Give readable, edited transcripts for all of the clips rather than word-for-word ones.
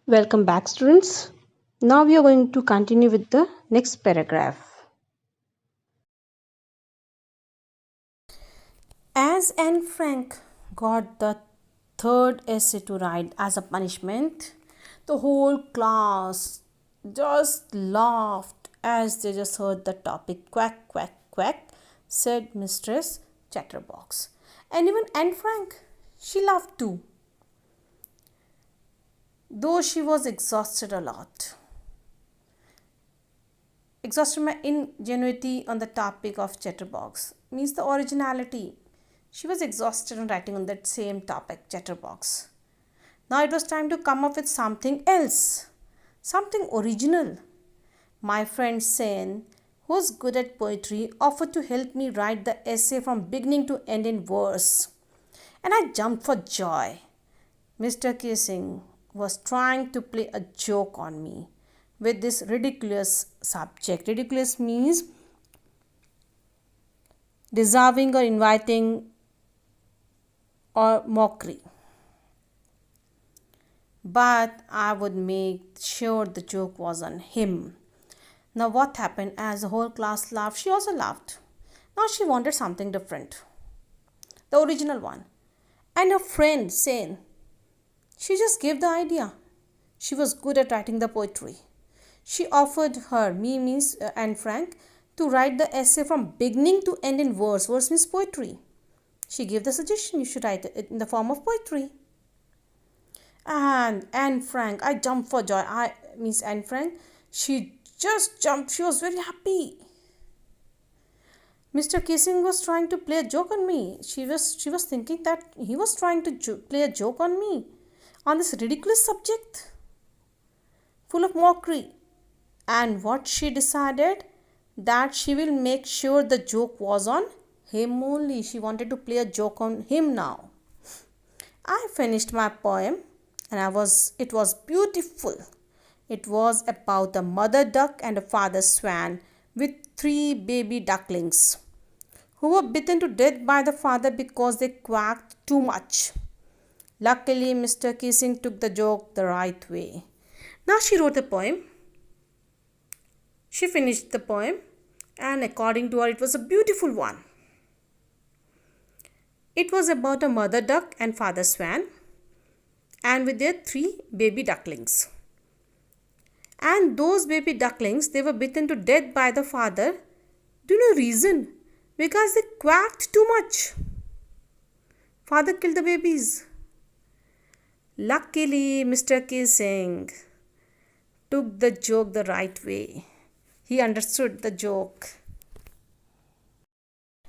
Welcome back, students. Now we are going to continue with the next paragraph. As Anne Frank got the third essay to write as a punishment, the whole class just laughed as they just heard the topic quack, quack, quack, said Mistress Chatterbox. And even Anne Frank, she laughed too, though she was exhausted a lot. Exhausted my ingenuity on the topic of Chatterbox means the originality. She was exhausted on writing on that same topic, Chatterbox. Now it was time to come up with something else, something original. My friend Sen, who's good at poetry, offered to help me write the essay from beginning to end in verse. And I jumped for joy. Mr. Kissing was trying to play a joke on me with this ridiculous subject. Ridiculous means deserving or inviting or mockery. But I would make sure the joke was on him. Now, what happened as the whole class laughed? She also laughed. Now, she wanted something different, the original one. And her friend, Sane, she just gave the idea. She was good at writing the poetry. She offered her, me means Anne Frank, to write the essay from beginning to end in verse. Verse means poetry. She gave the suggestion you should write it in the form of poetry. And Anne Frank, I jumped for joy. I means Anne Frank, she just jumped. She was very happy. Mr. Kissing was trying to play a joke on me. She was thinking that he was trying to play a joke on me on this ridiculous subject full of mockery. And what she decided that she will make sure the joke was on him only. She wanted to play a joke on him now. I finished my poem and it was beautiful. It was about a mother duck and a father swan with three baby ducklings who were bitten to death by the father because they quacked too much. Luckily, Mr. Kissing took the joke the right way. Now she wrote the poem. She finished the poem, and according to her, it was a beautiful one. It was about a mother duck and father swan, and with their three baby ducklings. And those baby ducklings, they were bitten to death by the father. Do you know reason? Because they quacked too much. Father killed the babies. Luckily, Mr. Kissing took the joke the right way. He understood the joke.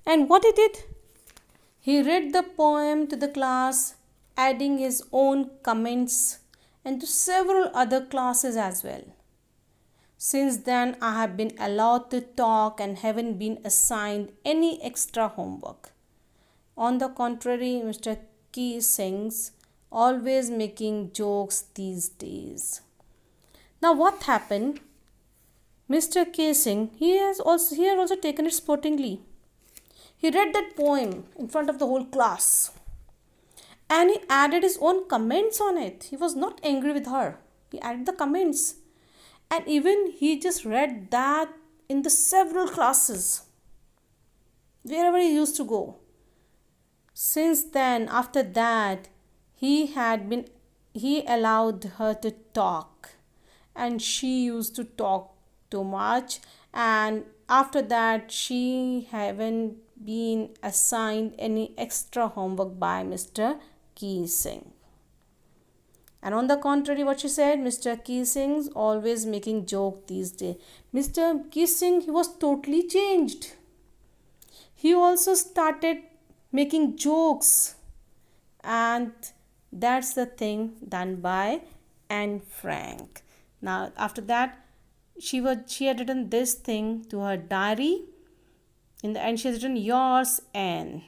And what he did? He read the poem to the class, adding his own comments and to several other classes as well. Since then, I have been allowed to talk and haven't been assigned any extra homework. On the contrary, Mr. Key sings, always making jokes these days. Now, what happened? Mr. Casing, he had also taken it sportingly. He read that poem in front of the whole class and he added his own comments on it. He was not angry with her. He added the comments and even he just read that in the several classes wherever he used to go. Since then, after that, he allowed her to talk and she used to talk too much, and after that she haven't been assigned any extra homework by Mr. Keesing. And on the contrary, what she said, Mr. Keesing's always making joke these days. Mr. Keesing, he was totally changed. He also started making jokes, and that's the thing done by Anne Frank. Now after that, she had written this thing to her diary. In the end, she has written yours, Anne.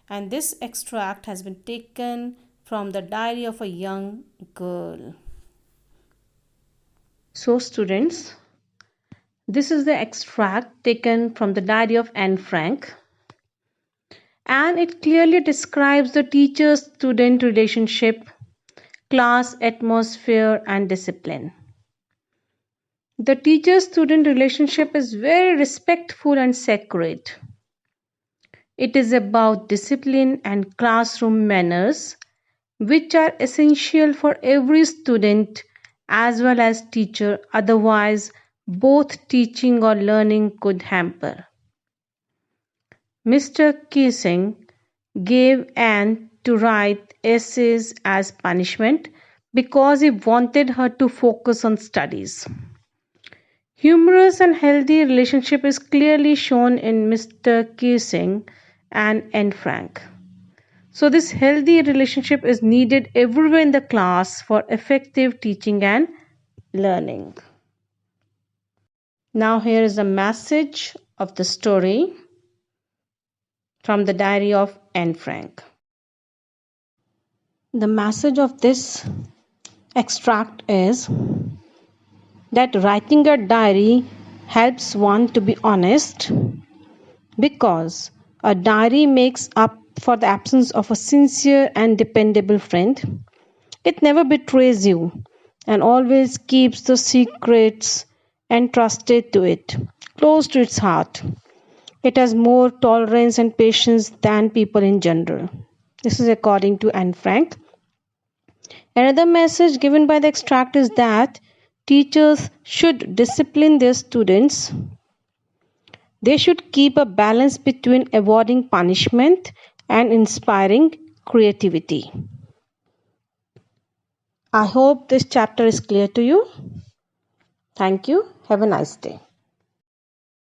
And this extract has been taken from the diary of a young girl. So, students, this is the extract taken from the diary of Anne Frank, and it clearly describes the teacher student relationship, class atmosphere, and discipline. The teacher-student relationship is very respectful and sacred. It is about discipline and classroom manners, which are essential for every student as well as teacher, otherwise both teaching or learning could hamper. Mr. Keesing gave Anne to write essays as punishment because he wanted her to focus on studies. Humorous and healthy relationship is clearly shown in Mr. Keesing and Anne Frank. So this healthy relationship is needed everywhere in the class for effective teaching and learning. Now here is a message of the story from the diary of Anne Frank. The message of this extract is that writing a diary helps one to be honest, because a diary makes up for the absence of a sincere and dependable friend. It never betrays you and always keeps the secrets entrusted to it close to its heart. It has more tolerance and patience than people in general. This is according to Anne Frank. Another message given by the extract is that teachers should discipline their students. They should keep a balance between avoiding punishment and inspiring creativity. I hope this chapter is clear to you. Thank you. Have a nice day.